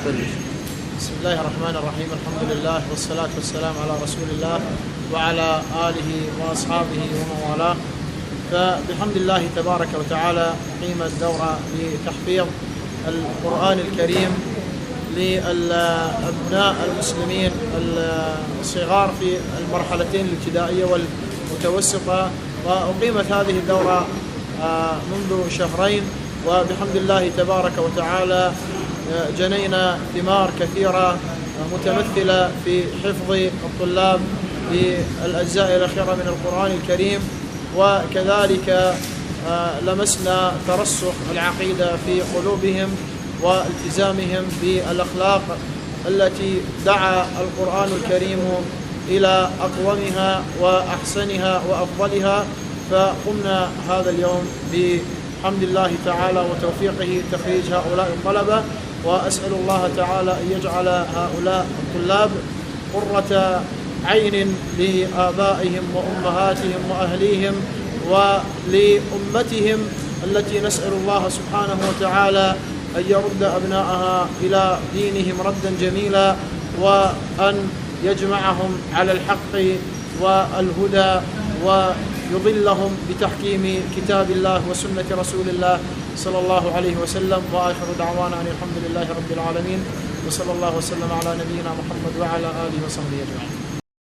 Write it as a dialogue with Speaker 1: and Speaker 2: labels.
Speaker 1: بسم الله الرحمن الرحيم. الحمد لله والصلاة والسلام على رسول الله وعلى آله وأصحابه ومن والاه. فبحمد الله تبارك وتعالى أقيمت دورة لتحفيظ القرآن الكريم للأبناء المسلمين الصغار في المرحلتين الابتدائية والمتوسطة، وأقيمت هذه الدورة منذ شهرين، وبحمد الله تبارك وتعالى جنينا ثمار كثيرة متمثلة في حفظ الطلاب للأجزاء الأخيرة من القرآن الكريم، وكذلك لمسنا ترسخ العقيدة في قلوبهم والتزامهم بالأخلاق التي دعا القرآن الكريم إلى أقومها وأحسنها وأفضلها. فقمنا هذا اليوم بحمد الله تعالى وتوفيقه تخريج هؤلاء الطلبة، وأسأل الله تعالى أن يجعل هؤلاء الطلاب قرة عين لآبائهم وأمهاتهم وأهليهم ولأمتهم التي نسأل الله سبحانه وتعالى أن يرد أبناءها إلى دينهم ردا جميلا، وأن يجمعهم على الحق والهدى، ويضلهم بتحكيم كتاب الله وسنة رسول الله صلى الله عليه وسلم. وآخر دعوانا أن الحمد لله رب العالمين، وصلى الله وسلم على نبينا محمد وعلى آله وصحبه أجمعين.